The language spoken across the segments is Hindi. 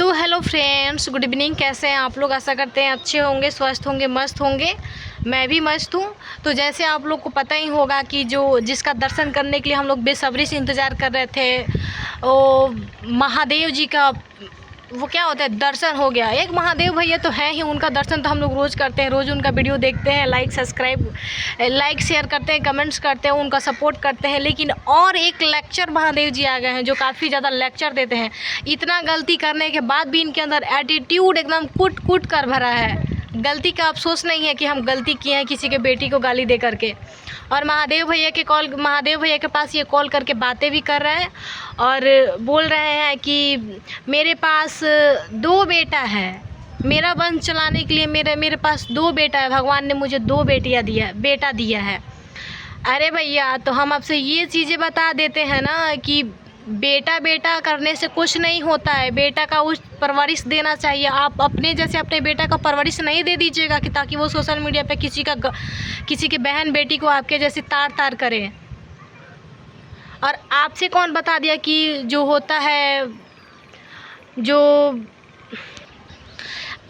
तो हेलो फ्रेंड्स, गुड इवनिंग। कैसे हैं आप लोग? आशा करते हैं अच्छे होंगे, स्वस्थ होंगे, मस्त होंगे। मैं भी मस्त हूँ। तो जैसे आप लोग को पता ही होगा कि जिसका दर्शन करने के लिए हम लोग बेसब्री से इंतज़ार कर रहे थे, वो महादेव जी का वो क्या होता है, दर्शन हो गया। एक महादेव भैया तो हैं ही, उनका दर्शन तो हम लोग रोज़ करते हैं, रोज़ उनका वीडियो देखते हैं, लाइक शेयर करते हैं, कमेंट्स करते हैं, उनका सपोर्ट करते हैं। लेकिन और एक लेक्चर महादेव जी आ गए हैं जो काफ़ी ज़्यादा लेक्चर देते हैं। इतना गलती करने के बाद भी इनके अंदर एटीट्यूड एकदम कूट कूट कर भरा है। गलती का अफसोस नहीं है कि हम गलती किए हैं किसी के बेटी को गाली दे करके। और महादेव भैया के पास ये कॉल करके बातें भी कर रहे हैं और बोल रहे हैं कि मेरे पास 2 बेटा है, मेरा वंश चलाने के लिए मेरे पास 2 बेटा है, भगवान ने मुझे 2 बेटा दिया है। अरे भैया, तो हम आपसे ये चीज़ें बता देते हैं ना कि बेटा करने से कुछ नहीं होता है। बेटा का उस परवरिश देना चाहिए। आप अपने जैसे अपने बेटा का परवरिश नहीं दे दीजिएगा कि ताकि वो सोशल मीडिया पे किसी के बहन बेटी को आपके जैसे तार करे। और आपसे कौन बता दिया कि जो होता है, जो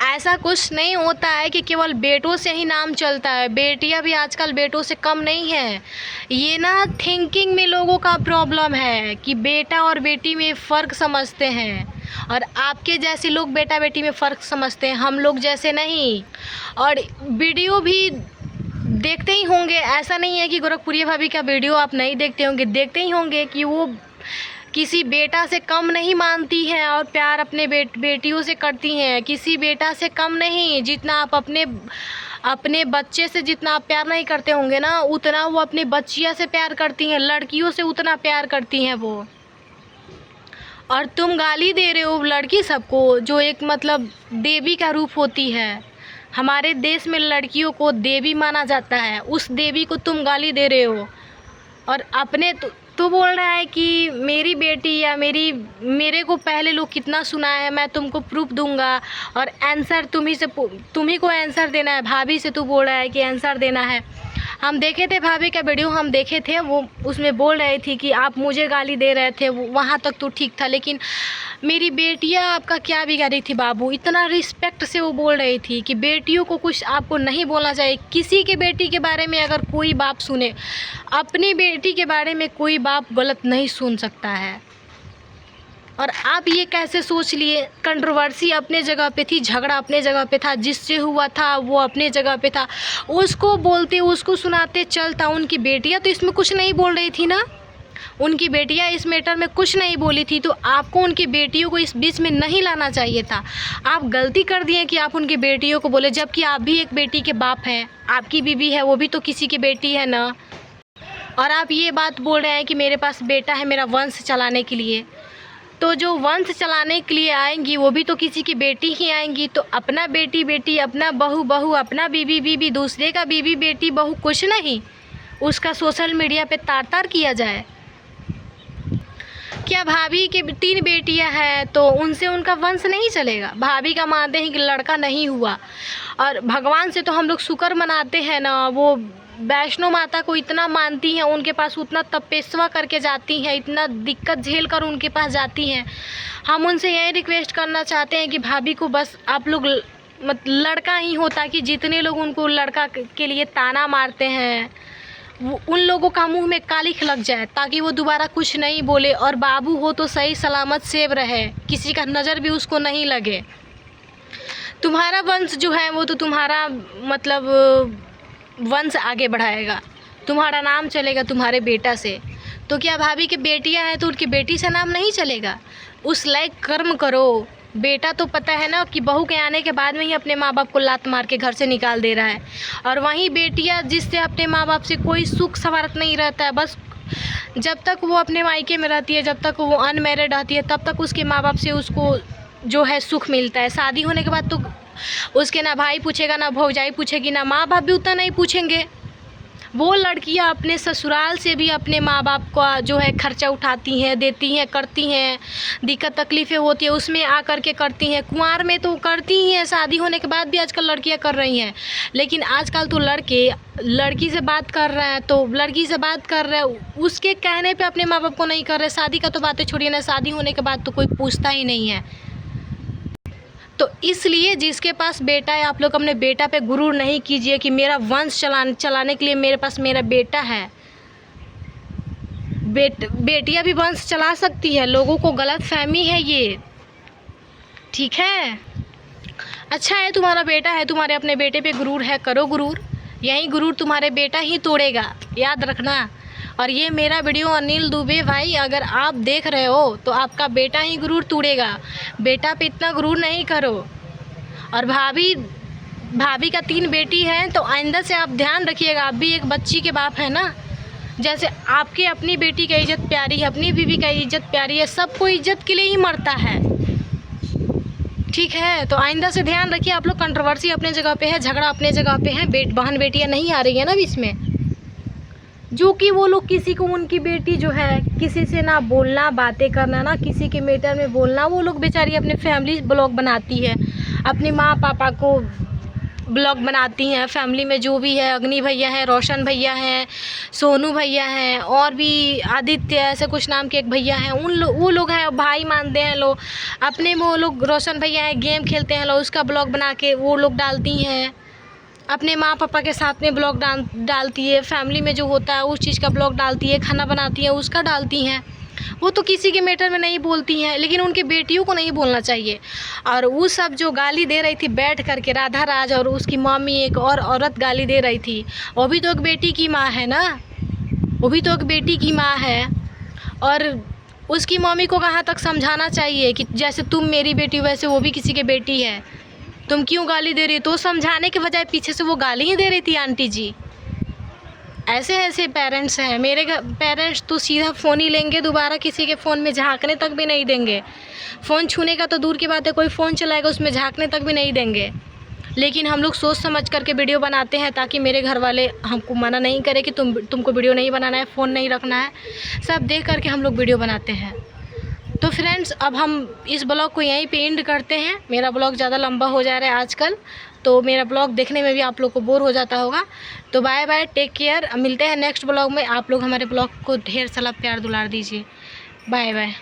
ऐसा कुछ नहीं होता है कि केवल बेटों से ही नाम चलता है। बेटियां भी आजकल बेटों से कम नहीं है। ये ना थिंकिंग में लोगों का प्रॉब्लम है कि बेटा और बेटी में फ़र्क समझते हैं, और आपके जैसे लोग बेटा बेटी में फ़र्क समझते हैं, हम लोग जैसे नहीं। और वीडियो भी देखते ही होंगे, ऐसा नहीं है कि गोरखपुरी भाभी का वीडियो आप नहीं देखते होंगे, देखते ही होंगे कि वो किसी बेटा से कम नहीं मानती हैं और प्यार अपने बेटियों से करती हैं। किसी बेटा से कम नहीं। जितना आप अपने बच्चे से जितना आप प्यार नहीं करते होंगे ना, उतना वो अपनी बच्चियां से प्यार करती हैं, लड़कियों से उतना प्यार करती हैं वो। और तुम गाली दे रहे हो लड़की सबको, जो एक मतलब देवी का रूप होती है। हमारे देश में लड़कियों को देवी माना जाता है, उस देवी को तुम गाली दे रहे हो। और अपने तो बोल रहा है कि मेरी बेटी या मेरे को पहले लोग कितना सुना है, मैं तुमको प्रूफ दूंगा और आंसर तुम्ही को आंसर देना है। भाभी से तू बोल रहा है कि आंसर देना है। हम देखे थे भाभी का वीडियो, हम देखे थे, वो उसमें बोल रही थी कि आप मुझे गाली दे रहे थे, वहाँ तक तो ठीक था, लेकिन मेरी बेटियाँ आपका क्या बिगाड़ी थी बाबू। इतना रिस्पेक्ट से वो बोल रही थी कि बेटियों को कुछ आपको नहीं बोलना चाहिए। किसी के बेटी के बारे में अगर कोई बाप सुने, अपनी बेटी के बारे में कोई बाप गलत नहीं सुन सकता है। और आप ये कैसे सोच लिए? कंट्रोवर्सी अपने जगह पे थी, झगड़ा अपने जगह पे था, जिससे हुआ था वो अपने जगह पे था, उसको बोलते उसको सुनाते चलता। उनकी बेटियां तो इसमें कुछ नहीं बोल रही थी ना, उनकी बेटियां इस मैटर में कुछ नहीं बोली थी, तो आपको उनकी बेटियों को इस बीच में नहीं लाना चाहिए था। आप गलती कर दिए कि आप उनकी बेटियों को बोले, जबकि आप भी एक बेटी के बाप हैं, आपकी बीवी है, वो भी तो किसी की बेटी है ना। और आप ये बात बोल रहे हैं कि मेरे पास बेटा है मेरा वंश चलाने के लिए। तो जो वंश चलाने के लिए आएंगी वो भी तो किसी की बेटी ही आएंगी। तो अपना बेटी, अपना बहू, अपना बीवी, दूसरे का बीवी, बेटी, बहू कुछ नहीं, उसका सोशल मीडिया पे तार किया जाए। क्या भाभी के 3 बेटियां हैं तो उनसे उनका वंश नहीं चलेगा? भाभी का मानते हैं कि लड़का नहीं हुआ। और भगवान से तो हम लोग शुक्र मनाते हैं ना, वो वैष्णो माता को इतना मानती हैं, उनके पास उतना तपस्या करके जाती हैं, इतना दिक्कत झेल कर उनके पास जाती हैं। हम उनसे यही रिक्वेस्ट करना चाहते हैं कि भाभी को बस आप लोग लड़का ही हो, ताकि जितने लोग उनको लड़का के लिए ताना मारते हैं उन लोगों का मुंह में कालिख लग जाए, ताकि वो दोबारा कुछ नहीं बोले। और बाबू हो तो सही सलामत सेव रहे, किसी का नज़र भी उसको नहीं लगे। तुम्हारा वंश जो है वो तो तुम्हारा मतलब वंश आगे बढ़ाएगा, तुम्हारा नाम चलेगा तुम्हारे बेटा से। तो क्या भाभी की बेटियां हैं तो उनकी बेटी से नाम नहीं चलेगा? उस लायक कर्म करो। बेटा तो पता है ना कि बहू के आने के बाद में ही अपने माँ बाप को लात मार के घर से निकाल दे रहा है, और वहीं बेटियां जिससे अपने माँ बाप से कोई सुख स्वार्थ नहीं रहता है, बस जब तक वो अपने मायके में रहती है, जब तक वो अनमैरिड रहती है, तब तक उसके माँ बाप से उसको जो है सुख मिलता है। शादी होने के बाद तो उसके ना भाई पूछेगा, ना भौजाई पूछेगी, ना माँ बाप भी उतना नहीं पूछेंगे। वो लड़कियां अपने ससुराल से भी अपने माँ बाप का जो है खर्चा उठाती हैं, देती हैं, करती हैं। दिक्कत तकलीफ़ें होती है उसमें आकर के करती हैं। कुंवार में तो करती ही हैं, शादी होने के बाद भी आजकल लड़कियां कर रही हैं। लेकिन आजकल तो लड़के लड़की से बात कर रहे हैं तो लड़की से बात कर रहे हैं, उसके कहने पे अपने माँ बाप को नहीं कर रहे। शादी का तो बातें छोड़िए ना, शादी होने के बाद तो कोई पूछता ही नहीं है। तो इसलिए जिसके पास बेटा है, आप लोग अपने बेटा पे गुरूर नहीं कीजिए कि मेरा वंश चलाने के लिए मेरे पास मेरा बेटा है। बेटियां भी वंश चला सकती है, लोगों को गलत फहमी है ये, ठीक है। अच्छा है तुम्हारा बेटा है, तुम्हारे अपने बेटे पे गुरूर है, करो गुरूर, यही गुरूर तुम्हारे बेटा ही तोड़ेगा, याद रखना। और ये मेरा वीडियो अनिल दुबे भाई अगर आप देख रहे हो तो आपका बेटा ही गुरूर तोड़ेगा, बेटा पे इतना गुरूर नहीं करो। और भाभी का 3 बेटी हैं, तो आइंदा से आप ध्यान रखिएगा, आप भी एक बच्ची के बाप हैं ना। जैसे आपकी अपनी बेटी की इज्जत प्यारी है, अपनी बीवी का इज्जत प्यारी है, सबको इज्जत के लिए ही मरता है, ठीक है। तो आइंदा से ध्यान रखिए। आप लोग कंट्रोवर्सी अपने जगह पे है, झगड़ा अपने जगह पे है, बहन बेटियां नहीं आ रही है ना बीच में, जो कि वो लोग किसी को, उनकी बेटी जो है किसी से ना बोलना, बातें करना, ना किसी के मैटर में बोलना, वो लोग बेचारी अपने फैमिली ब्लॉग बनाती है, अपने माँ पापा को ब्लॉग बनाती हैं, फैमिली में जो भी है, अग्नि भैया हैं, रोशन भैया हैं, सोनू भैया हैं, और भी आदित्य ऐसे कुछ नाम के एक भैया हैं, वो लोग हैं, भाई मानते हैं लोग अपने में। वो लोग रोशन भैया हैं, गेम खेलते हैं लोग, उसका ब्लॉग बना के वो लोग डालती हैं, अपने माँ पापा के साथ में ब्लॉग डालती है, फैमिली में जो होता है उस चीज़ का ब्लॉग डालती है, खाना बनाती है उसका डालती हैं। वो तो किसी के मैटर में नहीं बोलती हैं, लेकिन उनकी बेटियों को नहीं बोलना चाहिए। और वो सब जो गाली दे रही थी बैठ करके, राधा राज और उसकी मम्मी, एक और औरत गाली दे रही थी, वो भी तो एक बेटी की माँ है ना, वो भी तो एक बेटी की माँ है। और उसकी मम्मी को कहाँ तक समझाना चाहिए कि जैसे तुम मेरी बेटी वैसे वो भी किसी की बेटी है, तुम क्यों गाली दे रही हो। तो समझाने के बजाय पीछे से वो गाली ही दे रही थी आंटी जी। ऐसे पेरेंट्स हैं। मेरे पेरेंट्स तो सीधा फ़ोन ही लेंगे, दोबारा किसी के फ़ोन में झांकने तक भी नहीं देंगे। फ़ोन छूने का तो दूर की बात है, कोई फ़ोन चलाएगा उसमें झांकने तक भी नहीं देंगे। लेकिन हम लोग सोच समझ करके वीडियो बनाते हैं, ताकि मेरे घर वाले हमको मना नहीं करें कि तुमको वीडियो नहीं बनाना है, फ़ोन नहीं रखना है, सब देख करके हम लोग वीडियो बनाते हैं। तो फ्रेंड्स, अब हम इस ब्लॉग को यहीं पे एंड करते हैं। मेरा ब्लॉग ज़्यादा लंबा हो जा रहा है आजकल, तो मेरा ब्लॉग देखने में भी आप लोग को बोर हो जाता होगा। तो बाय बाय, टेक केयर, मिलते हैं नेक्स्ट ब्लॉग में। आप लोग हमारे ब्लॉग को ढेर सारा प्यार दुलार दीजिए। Bye bye.